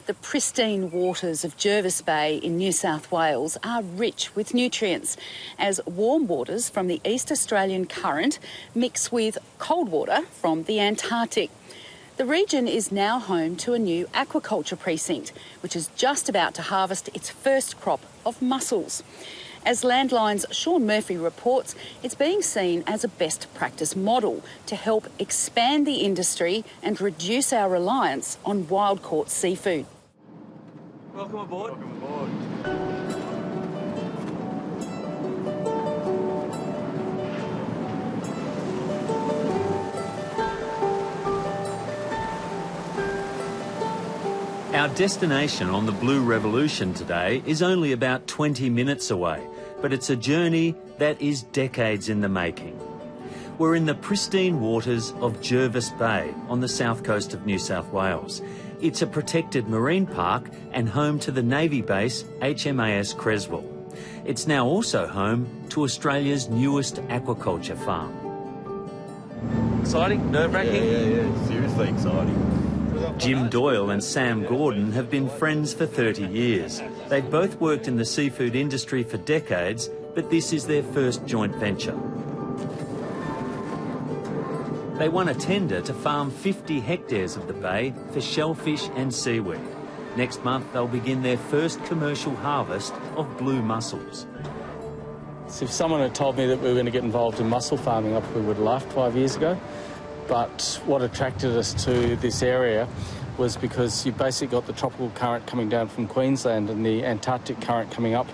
The pristine waters of Jervis Bay in New South Wales are rich with nutrients as warm waters from the East Australian current mix with cold water from the Antarctic. The region is now home to a new aquaculture precinct, which is just about to harvest its first crop of mussels. As Landline's Sean Murphy reports, it's being seen as a best practice model to help expand the industry and reduce our reliance on wild-caught seafood. Welcome aboard. Welcome aboard. Our destination on the Blue Revolution today is only about 20 minutes away, but it's a journey that is decades in the making. We're in the pristine waters of Jervis Bay on the south coast of New South Wales. It's a protected marine park and home to the Navy base HMAS Creswell. It's now also home to Australia's newest aquaculture farm. Exciting? Nerve-wracking? Yeah. Seriously exciting. Jim Doyle and Sam Gordon have been friends for 30 years. They've both worked in the seafood industry for decades, but this is their first joint venture. They won a tender to farm 50 hectares of the bay for shellfish and seaweed. Next month, they'll begin their first commercial harvest of blue mussels. So if someone had told me that we were going to get involved in mussel farming, I probably would have laughed 5 years ago. But what attracted us to this area was because you've basically got the tropical current coming down from Queensland and the Antarctic current coming up,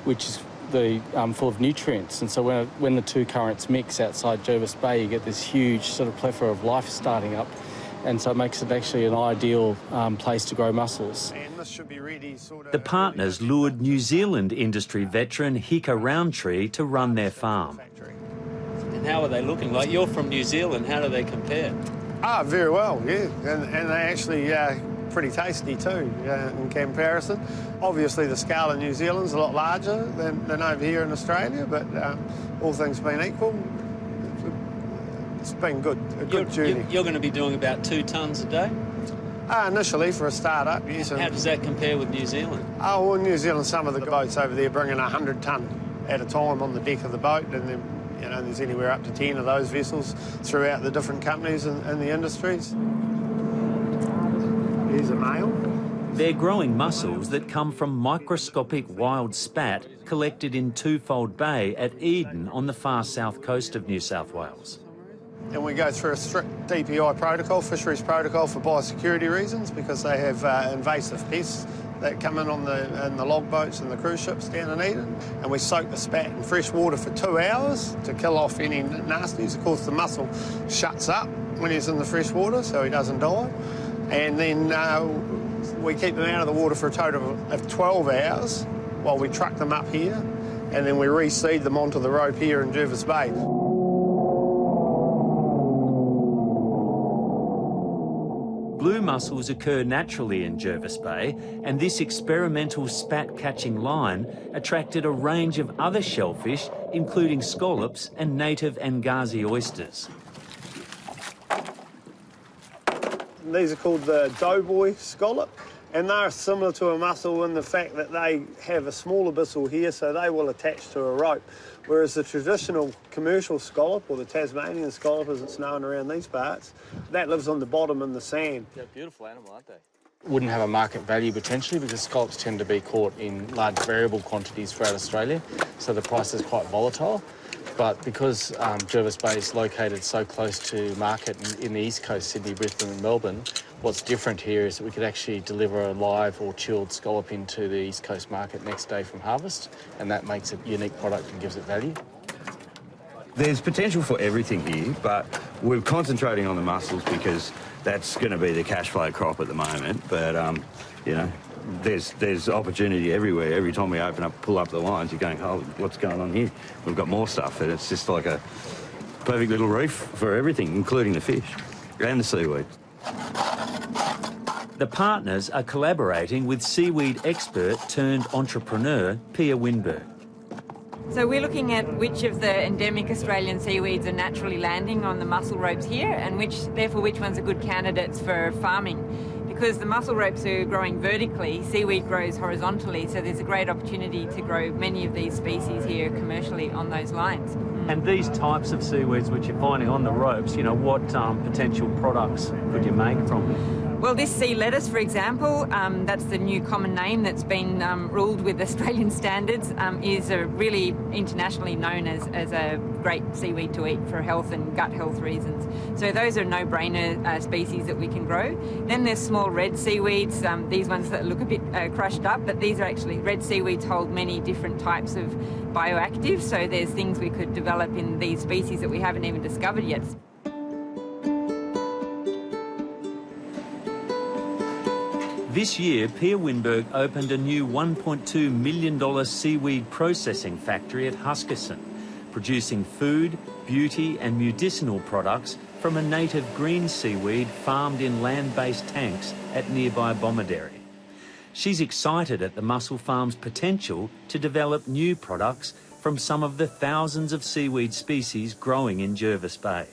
which is full of nutrients. And so when the two currents mix outside Jervis Bay, you get this huge sort of plethora of life starting up. And so it makes it actually an ideal place to grow mussels. The partners lured New Zealand industry veteran Hika Roundtree to run their farm. And how are they looking? Like, you're from New Zealand, how do they compare? Very well, yeah. And they actually pretty tasty too in comparison. Obviously the scale in New Zealand's a lot larger than over here in Australia, but all things being equal, it's been good, a good journey. You're going to be doing about 2 tonnes a day? Initially for a start-up, yes. How does that compare with New Zealand? Well, in New Zealand, some of the boats over there bring in 100 tonne at a time on the deck of the boat, and then there's anywhere up to 10 of those vessels throughout the different companies and the industries. Here's a male. They're growing mussels that come from microscopic wild spat collected in Twofold Bay at Eden on the far south coast of New South Wales. And we go through a strict DPI protocol, fisheries protocol, for biosecurity reasons, because they have invasive pests that come in on the log boats and the cruise ships down in Eden. And we soak the spat in fresh water for 2 hours to kill off any nasties. Of course, the mussel shuts up when he's in the fresh water, so he doesn't die. And then we keep them out of the water for a total of 12 hours while we truck them up here, and then we reseed them onto the rope here in Jervis Bay. Blue mussels occur naturally in Jervis Bay, and this experimental spat-catching line attracted a range of other shellfish, including scallops and native Angazi oysters. These are called the doughboy scallop, and they're similar to a mussel in the fact that they have a smaller bristle here, so they will attach to a rope, whereas the traditional commercial scallop, or the Tasmanian scallop as it's known around these parts, that lives on the bottom in the sand. They're a beautiful animal, aren't they? Wouldn't have a market value potentially, because scallops tend to be caught in large variable quantities throughout Australia, so the price is quite volatile. But because Jervis Bay is located so close to market in the East Coast, Sydney, Brisbane and Melbourne, what's different here is that we could actually deliver a live or chilled scallop into the East Coast market next day from harvest, and that makes it a unique product and gives it value. There's potential for everything here, but we're concentrating on the mussels because that's going to be the cash flow crop at the moment. But, there's opportunity everywhere. Every time we pull up the lines, you're going, oh, what's going on here? We've got more stuff, and it's just like a perfect little reef for everything, including the fish and the seaweed. The partners are collaborating with seaweed expert turned entrepreneur Pia Winberg. So we're looking at which of the endemic Australian seaweeds are naturally landing on the mussel ropes here, and which ones are good candidates for farming. because the mussel ropes are growing vertically, seaweed grows horizontally, so there's a great opportunity to grow many of these species here commercially on those lines. And these types of seaweeds which you're finding on the ropes, you know, what potential products could you make from them? Well, this sea lettuce, for example, that's the new common name that's been ruled with Australian standards, is really internationally known as a great seaweed to eat for health and gut health reasons. So those are no-brainer species that we can grow. Then there's small red seaweeds, these ones that look a bit crushed up, but these are actually, red seaweeds hold many different types of bioactives, so there's things we could develop in these species that we haven't even discovered yet. This year, Pia Winberg opened a new $1.2 million seaweed processing factory at Huskisson, producing food, beauty and medicinal products from a native green seaweed farmed in land-based tanks at nearby Bomaderry. She's excited at the mussel farm's potential to develop new products from some of the thousands of seaweed species growing in Jervis Bay.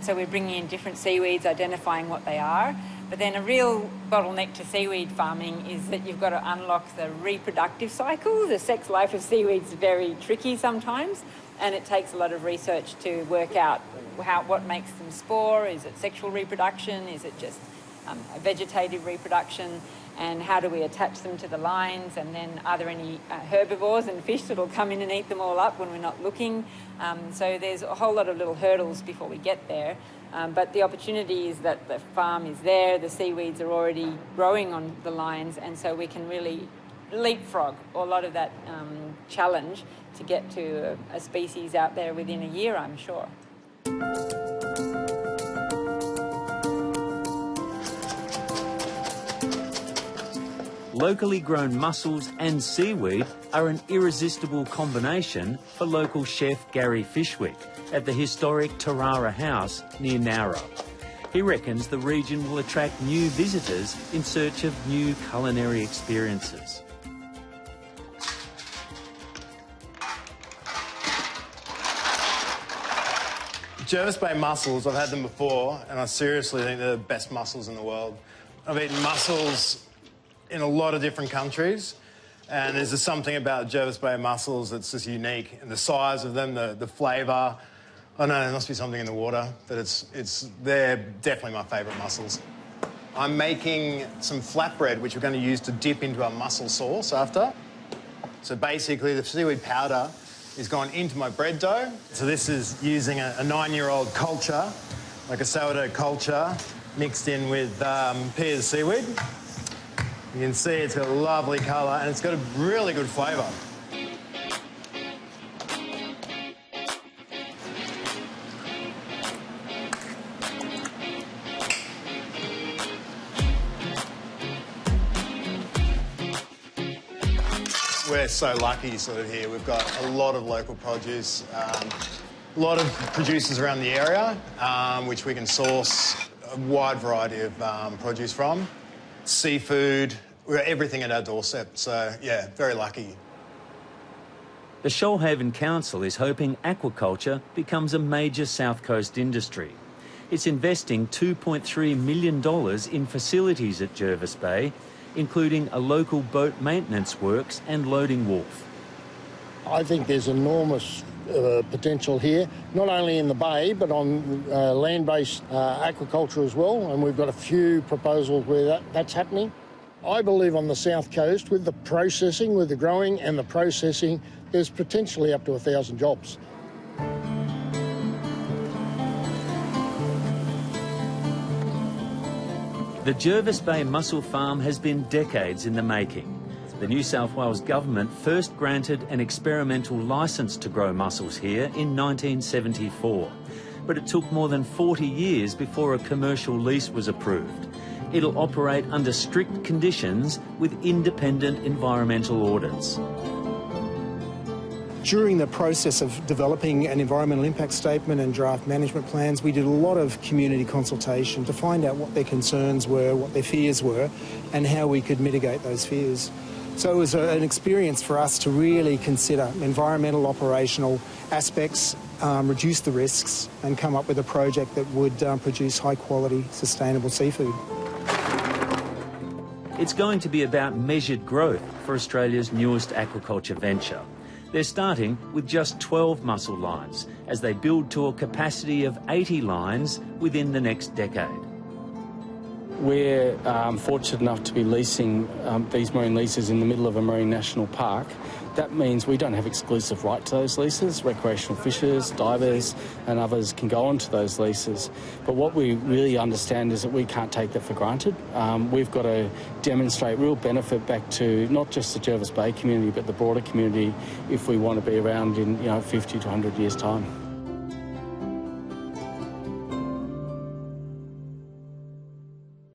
So we're bringing in different seaweeds, identifying what they are. But then a real bottleneck to seaweed farming is that you've got to unlock the reproductive cycle. The sex life of seaweeds is very tricky sometimes, and it takes a lot of research to work out what makes them spore. Is it sexual reproduction? Is it just a vegetative reproduction? And how do we attach them to the lines? And then are there any herbivores and fish that will come in and eat them all up when we're not looking? So there's a whole lot of little hurdles before we get there. But the opportunity is that the farm is there, the seaweeds are already growing on the lines, and so we can really leapfrog a lot of that challenge to get to a species out there within a year, I'm sure. Locally grown mussels and seaweed are an irresistible combination for local chef Gary Fishwick at the historic Tarara House near Nowra. He reckons the region will attract new visitors in search of new culinary experiences. Jervis Bay mussels, I've had them before, and I seriously think they're the best mussels in the world. I've eaten mussels in a lot of different countries, and there's just something about Jervis Bay mussels that's just unique. And the size of them, the flavour. I know there must be something in the water, but they're definitely my favourite mussels. I'm making some flatbread, which we're going to use to dip into our mussel sauce after. So basically, the seaweed powder is gone into my bread dough. So this is using a 9-year-old culture, like a sourdough culture, mixed in with Pia's seaweed. You can see it's got a lovely colour and it's got a really good flavour. We're so lucky sort of here. We've got a lot of local produce, a lot of producers around the area, which we can source a wide variety of produce from. Seafood, we've got everything at our doorstep, so yeah, very lucky. The Shoalhaven Council is hoping aquaculture becomes a major South Coast industry. It's investing $2.3 million in facilities at Jervis Bay, including a local boat maintenance works and loading wharf. I think there's enormous potential here, not only in the bay, but on land-based aquaculture as well, and we've got a few proposals where that's happening. I believe on the South Coast, with the processing, with the growing and the processing, there's potentially up to 1,000 jobs. The Jervis Bay Mussel Farm has been decades in the making. The New South Wales Government first granted an experimental licence to grow mussels here in 1974, but it took more than 40 years before a commercial lease was approved. It'll operate under strict conditions with independent environmental audits. During the process of developing an environmental impact statement and draft management plans, we did a lot of community consultation to find out what their concerns were, what their fears were, and how we could mitigate those fears. So it was an experience for us to really consider environmental, operational aspects, reduce the risks, and come up with a project that would produce high-quality, sustainable seafood. It's going to be about measured growth for Australia's newest aquaculture venture. They're starting with just 12 mussel lines as they build to a capacity of 80 lines within the next decade. We're fortunate enough to be leasing these marine leases in the middle of a marine national park. That means we don't have exclusive right to those leases. Recreational fishers, divers and others can go onto those leases. But what we really understand is that we can't take that for granted. We've got to demonstrate real benefit back to not just the Jervis Bay community but the broader community if we want to be around in 50 to 100 years' time.